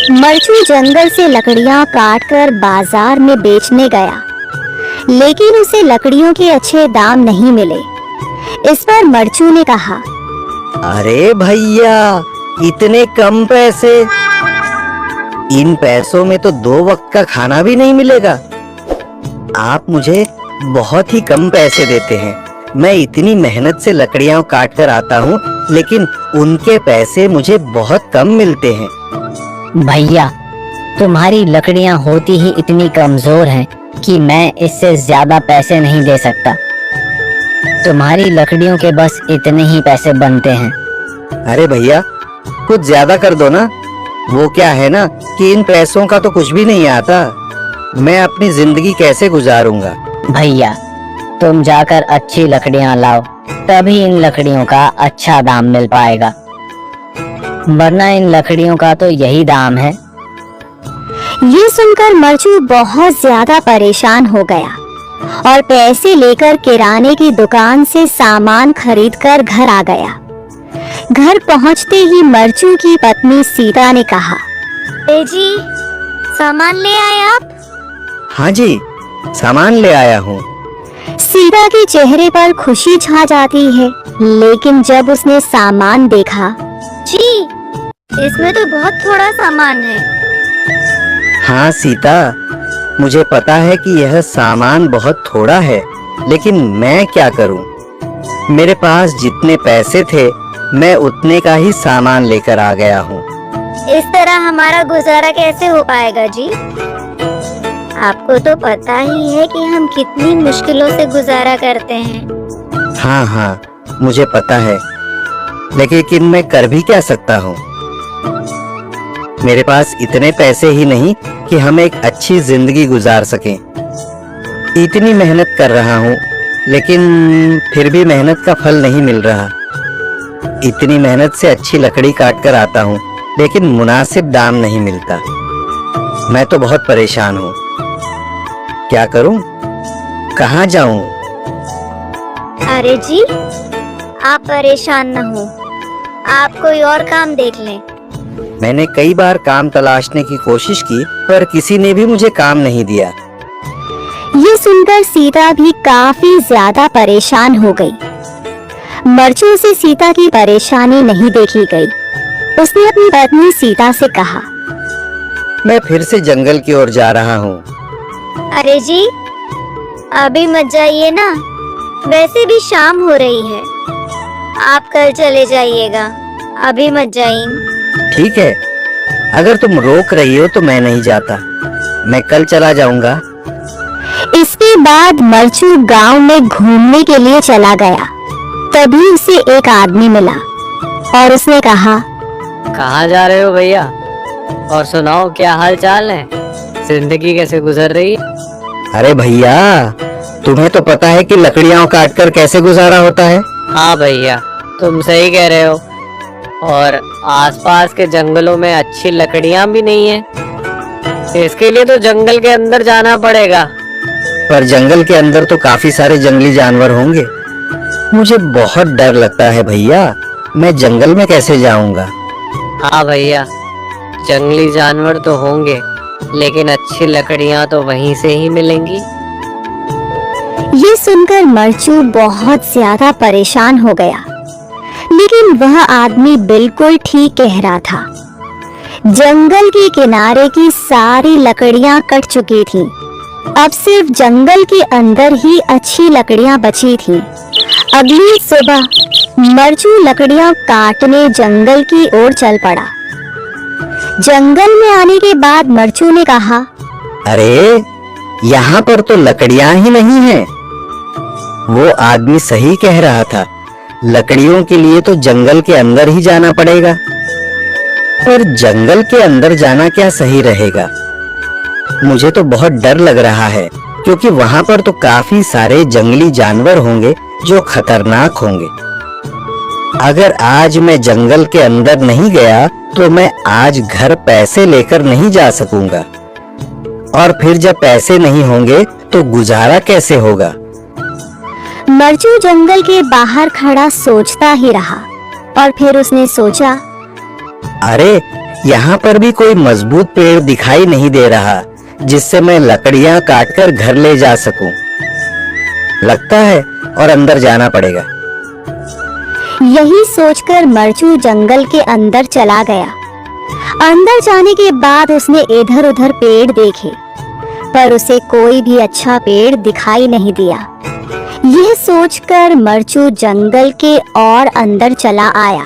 मरचू जंगल से लकड़ियां काटकर बाजार में बेचने गया, लेकिन उसे लकड़ियों के अच्छे दाम नहीं मिले। इस पर मरचू ने कहा, अरे भैया, इतने कम पैसे? इन पैसों में तो 2 वक्त का खाना भी नहीं मिलेगा। आप मुझे बहुत ही कम पैसे देते हैं। मैं इतनी मेहनत से लकड़ियां काट कर आता हूँ, लेकिन उनके पैसे मुझे बहुत कम मिलते हैं। भैया, तुम्हारी लकड़ियां होती ही इतनी कमजोर हैं कि मैं इससे ज्यादा पैसे नहीं दे सकता। तुम्हारी लकड़ियों के बस इतने ही पैसे बनते हैं। अरे भैया, कुछ ज्यादा कर दो ना। वो क्या है ना कि इन पैसों का तो कुछ भी नहीं आता। मैं अपनी जिंदगी कैसे गुजारूंगा? भैया, तुम जाकर अच्छी लकड़ियां लाओ, तभी इन लकड़ियों का अच्छा दाम मिल पाएगा, वरना इन लकड़ियों का तो यही दाम है। ये सुनकर मरचू बहुत ज्यादा परेशान हो गया और पैसे लेकर किराने की दुकान से सामान खरीदकर घर आ गया। घर पहुंचते ही मरचू की पत्नी सीता ने कहा, जी, सामान ले आए आप? हाँ जी, सामान ले आया हूँ। सीता के चेहरे पर खुशी छा जाती है, लेकिन जब उसने सामान देखा, जी, इसमें तो बहुत थोड़ा सामान है। हाँ सीता, मुझे पता है कि यह सामान बहुत थोड़ा है, लेकिन मैं क्या करूं? मेरे पास जितने पैसे थे, मैं उतने का ही सामान लेकर आ गया हूँ। इस तरह हमारा गुजारा कैसे हो पाएगा जी? आपको तो पता ही है कि हम कितनी मुश्किलों से गुजारा करते हैं। हाँ हाँ, मुझे पता है, लेकिन मैं कर भी क्या सकता हूँ? मेरे पास इतने पैसे ही नहीं कि हम एक अच्छी जिंदगी गुजार सकें। इतनी मेहनत कर रहा हूँ, लेकिन फिर भी मेहनत का फल नहीं मिल रहा। इतनी मेहनत से अच्छी लकड़ी काट कर आता हूँ, लेकिन मुनासिब दाम नहीं मिलता। मैं तो बहुत परेशान हूँ। क्या करूँ? कहाँ जाऊँ? अरे जी, आप परेशान न हो, आप कोई और काम देख लें। मैंने कई बार काम तलाशने की कोशिश की, पर किसी ने भी मुझे काम नहीं दिया। ये सुनकर सीता भी काफी ज्यादा परेशान हो गई। मरचू से सीता की परेशानी नहीं देखी गई। उसने अपनी पत्नी सीता से कहा, मैं फिर से जंगल की ओर जा रहा हूँ। अरे जी, अभी मत जाइए ना, वैसे भी शाम हो रही है। आप कल चले जाइएगा, अभी मत जाइए। ठीक है, अगर तुम रोक रही हो तो मैं नहीं जाता। मैं कल चला जाऊंगा। इसके बाद मरचू गांव में घूमने के लिए चला गया। तभी उसे एक आदमी मिला और उसने कहा, कहाँ जा रहे हो भैया? और सुनाओ, क्या हाल चाल है? जिंदगी कैसे गुजर रही है? अरे भैया, तुम्हें तो पता है कि लकड़ियां काटकर कैसे गुजारा होता है। हाँ भैया, तुम सही कह रहे हो। और आसपास के जंगलों में अच्छी लकड़ियां भी नहीं है। इसके लिए तो जंगल के अंदर जाना पड़ेगा। पर जंगल के अंदर तो काफी सारे जंगली जानवर होंगे। मुझे बहुत डर लगता है भैया, मैं जंगल में कैसे जाऊंगा? हाँ भैया, जंगली जानवर तो होंगे, लेकिन अच्छी लकड़ियां तो वहीं से ही मिलेंगी। ये सुनकर मरचू बहुत ज्यादा परेशान हो गया, लेकिन वह आदमी बिल्कुल ठीक कह रहा था। जंगल के किनारे की सारी लकड़ियां कट चुकी थीं। अब सिर्फ जंगल के अंदर ही अच्छी लकड़ियां बची थीं। अगली सुबह मरचू लकड़ियां काटने जंगल की ओर चल पड़ा। जंगल में आने के बाद मरचू ने कहा, अरे, यहाँ पर तो लकड़ियां ही नहीं हैं। वो आदमी सही कह रहा था, लकड़ियों के लिए तो जंगल के अंदर ही जाना पड़ेगा। पर जंगल के अंदर जाना क्या सही रहेगा? मुझे तो बहुत डर लग रहा है, क्योंकि वहां पर तो काफी सारे जंगली जानवर होंगे जो खतरनाक होंगे। अगर आज मैं जंगल के अंदर नहीं गया तो मैं आज घर पैसे लेकर नहीं जा सकूंगा, और फिर जब पैसे नहीं होंगे तो गुजारा कैसे होगा? मरचू जंगल के बाहर खड़ा सोचता ही रहा और फिर उसने सोचा, अरे, यहाँ पर भी कोई मजबूत पेड़ दिखाई नहीं दे रहा जिससे मैं लकड़ियाँ काटकर घर ले जा सकूं। लगता है और अंदर जाना पड़ेगा। यही सोचकर मरचू जंगल के अंदर चला गया। अंदर जाने के बाद उसने इधर उधर पेड़ देखे, पर उसे कोई भी अच्छा पेड़ दिखाई नहीं दिया। यह सोचकर मरचू जंगल के और अंदर चला आया।